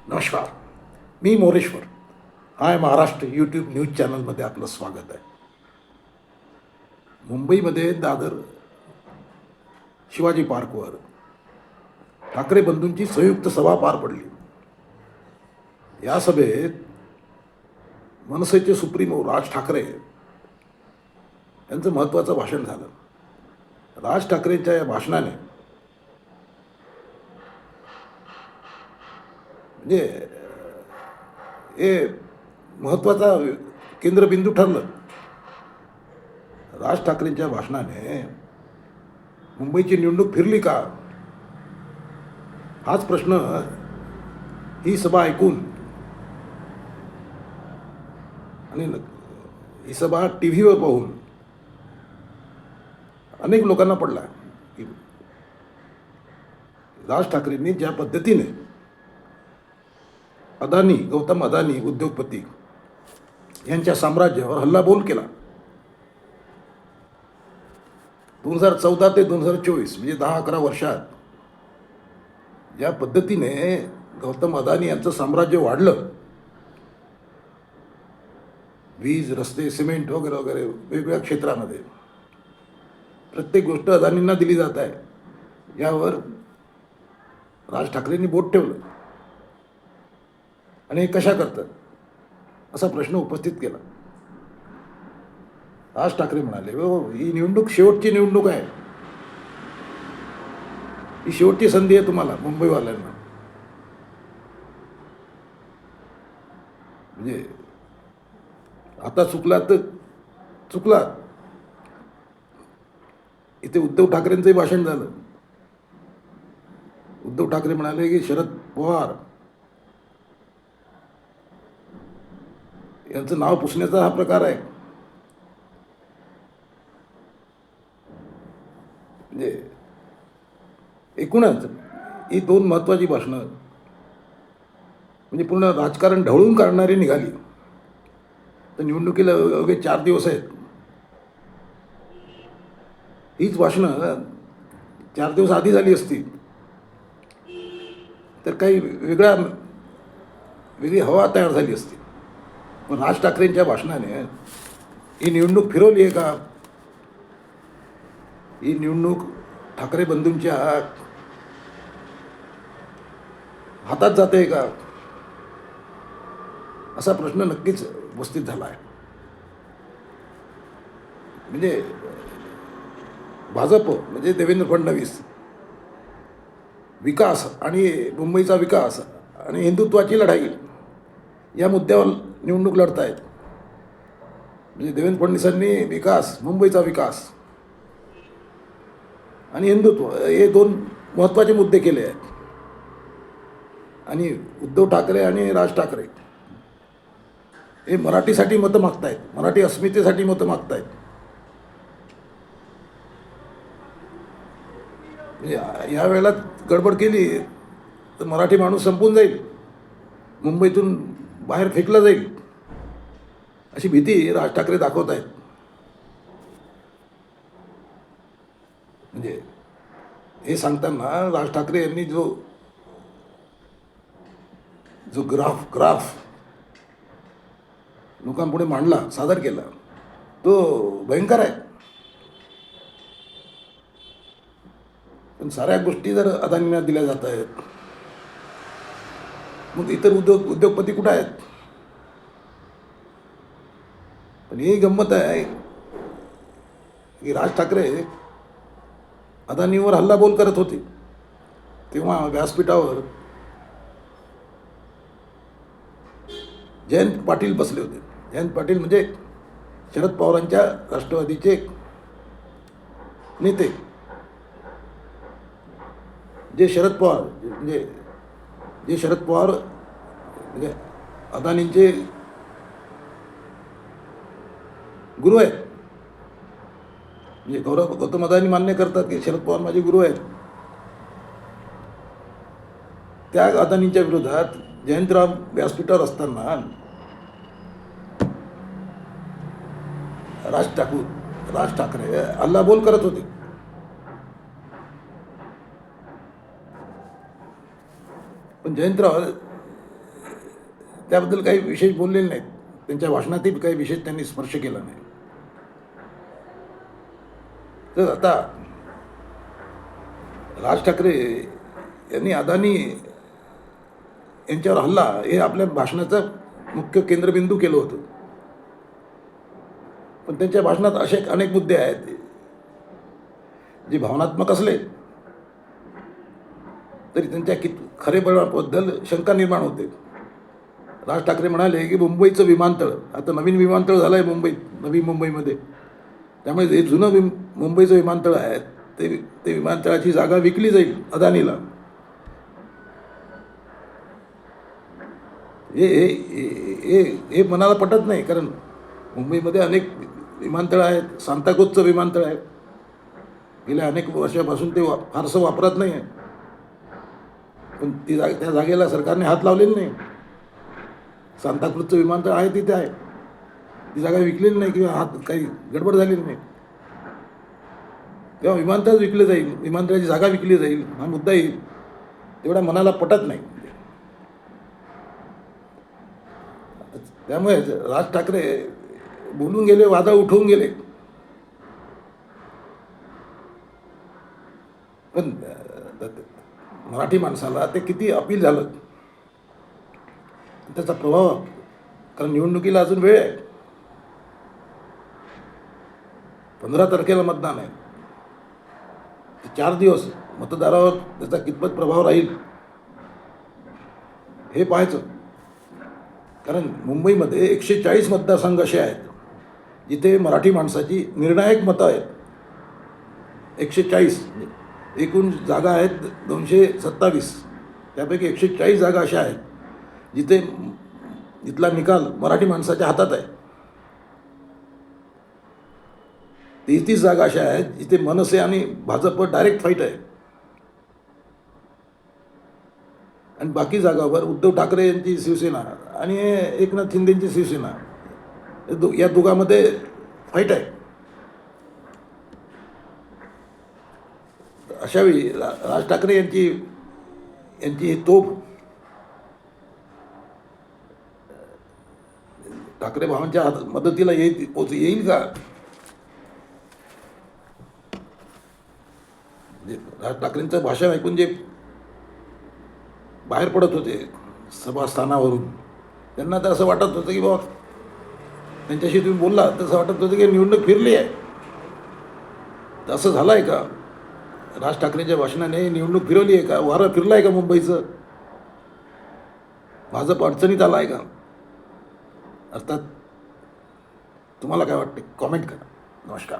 नमस्कार. मी मोरेश्वर. हाय Maharashtra YouTube news चॅनलमध्ये आपलं स्वागत आहे. मुंबईमध्ये दादर शिवाजी पार्कवर ठाकरे बंधूंची संयुक्त सभा पार पडली. या सभेत मनसेचे सुप्रीमो राज ठाकरे यांचं महत्त्वाचं भाषण झालं. राज ठाकरेंच्या या भाषणाने म्हणजे हे महत्त्वाचा केंद्रबिंदू ठरलं. राज ठाकरेंच्या भाषणाने मुंबईची निवडणूक फिरली का, हाच प्रश्न ही सभा ऐकून आणि ही सभा टी व्हीवर पाहून अनेक लोकांना पडला की राज ठाकरेंनी ज्या पद्धतीने गौतम अदानी उद्योगपती यांच्या साम्राज्यावर हल्लाबोल केला. 2014 ते 2024 म्हणजे 10-11 वर्षात ज्या पद्धतीने गौतम अदानी यांचं साम्राज्य वाढलं, वीज, रस्ते, सिमेंट वगैरे वगैरे वेगवेगळ्या क्षेत्रामध्ये प्रत्येक गोष्ट अदानींना दिली जात आहे, यावर राज ठाकरेंनी बोट ठेवलं आणि हे कशा करतात असा प्रश्न उपस्थित केला. राज ठाकरे म्हणाले, हो, ही निवडणूक शेवटची निवडणूक आहे, ही शेवटची संधी आहे तुम्हाला मुंबईवाल्यांना. म्हणजे आता चुकला तर चुकला. इथे उद्धव ठाकरेंचंही भाषण झालं. उद्धव ठाकरे म्हणाले की शरद पवार यांचं नाव पुसण्याचा हा प्रकार आहे. म्हणजे एकूणच ही दोन महत्त्वाची भाषणं म्हणजे पूर्ण राजकारण ढवळून काढणारी निघाली. तर निवडणुकीला अवघे 4 दिवस आहेत. हीच भाषणं 4 दिवस आधी झाली असती तर काही वेगळी हवा तयार झाली असती. पण राज ठाकरेंच्या भाषणाने ही निवडणूक फिरवली आहे का, ही निवडणूक ठाकरे बंधूंच्या हातात जाते का, असा प्रश्न नक्कीच उपस्थित झाला आहे. म्हणजे भाजप म्हणजे देवेंद्र फडणवीस विकास आणि मुंबईचा विकास आणि हिंदुत्वाची लढाई या मुद्द्यावर निवडणूक लढत आहेत. म्हणजे देवेंद्र फडणवीसांनी विकास, मुंबईचा विकास आणि हिंदुत्व हे 2 महत्त्वाचे मुद्दे केले आहेत. आणि उद्धव ठाकरे आणि राज ठाकरे हे मराठीसाठी मतं मागतायत, मराठी अस्मितेसाठी मतं मागतायत. म्हणजे या वेळेला गडबड केली तर मराठी माणूस संपून जाईल, मुंबईतून बाहेर फेकला जाईल, अशी भीती राज ठाकरे दाखवत आहेत. म्हणजे हे सांगताना राज ठाकरे यांनी जो ग्राफ लोकांपुढे मांडला, सादर केला, तो भयंकर आहे. पण साऱ्या गोष्टी जर अदानींना दिल्या जात आहेत, मग इतर उद्योगपती कुठं आहेत? पण ही गंमत आहे की राज ठाकरे अदानीवर हल्लाबोल करत होते तेव्हा व्यासपीठावर जयंत पाटील बसले होते. जयंत पाटील म्हणजे शरद पवारांच्या राष्ट्रवादीचे नेते. जे शरद पवार म्हणजे अदानींचे गुरु आहेत. म्हणजे गौतम अदानी मान्य करतात की शरद पवार माझे गुरु आहेत. त्या अदानींच्या विरोधात जयंतराव व्यासपीठावर असताना राज ठाकरे हल्लाबोल करत होते. पण जयंतराव त्याबद्दल काही विशेष बोललेले नाहीत. त्यांच्या भाषणातही काही विशेष त्यांनी स्पर्श केला नाही. तर आता राज ठाकरे यांनी अदानी यांच्यावर हल्ला हे आपल्या भाषणाचं मुख्य केंद्रबिंदू केलं होतं. पण त्यांच्या भाषणात असे अनेक मुद्दे आहेत जे भावनात्मक असले तरी त्यांच्या खरेपणाबद्दल शंका निर्माण होते. राज ठाकरे म्हणाले की मुंबईचं विमानतळ, आता नवीन विमानतळ झालं आहे मुंबईत, नवी मुंबईमध्ये, त्यामुळे जे जुनं मुंबईचं विमानतळ आहे ते विमानतळाची जागा विकली जाईल अदानीला. हे हे हे हे मनाला पटत नाही, कारण मुंबईमध्ये अनेक विमानतळं आहेत. सांताक्रूजचं विमानतळ आहे, गेल्या अनेक वर्षापासून ते फारसं वापरत नाही आहे, पण त्या जागेला सरकारने हात लावलेला नाही. सांताक्रूजचं विमानतळ आहे तिथे आहे, ती जागा विकलेली नाही किंवा हात काही गडबड झालेली नाही. तेव्हा विमानतळ विकलं जाईल, विमानतळाची जागा विकली जाईल, हा मुद्दा येईल. तेवढा मनाला पटत नाही. त्यामुळे राज ठाकरे बोलून गेले, वादळ उठवून गेले. पण मराठी माणसाला ते किती अपील झालं त्याचा प्रभाव, कारण निवडणुकीला अजून वेळ आहे. 15 तारखेला मतदान आहे. 4 दिवस मतदारावर त्याचा कितपत प्रभाव राहील हे पाहायचं. कारण मुंबईमध्ये 140 मतदारसंघ असे आहेत जिथे मराठी माणसाची निर्णायक मतं आहेत. 140 एकूण जागा आहेत 227, त्यापैकी 140 जागा अशा आहेत जिथे इथला निकाल मराठी माणसाच्या हातात आहे. 33 जागा अशा आहेत जिथे मनसे आणि भाजप डायरेक्ट फाईट आहे, आणि बाकी जागावर उद्धव ठाकरे यांची शिवसेना आणि एकनाथ शिंदेंची शिवसेना या दोघांमध्ये फाईट आहे. अशावेळी राज ठाकरे यांची तोफ ठाकरे भावांच्या मदतीला येईल का? राज ठाकरेंचं भाषण ऐकून जे बाहेर पडत होते सभास्थानावरून, त्यांना तर असं वाटत होतं की बाबा, त्यांच्याशी तुम्ही बोलला तर असं वाटत होतं की निवडणूक फिरली आहे. तर असं झालं आहे का? राज ठाकरेंच्या भाषणाने निवडणूक फिरवली आहे का? वारं फिरलं आहे का मुंबईचं? भाजप अडचणीत आला आहे का? अर्थात तुम्हाला काय वाटते? कॉमेंट करा. नमस्कार.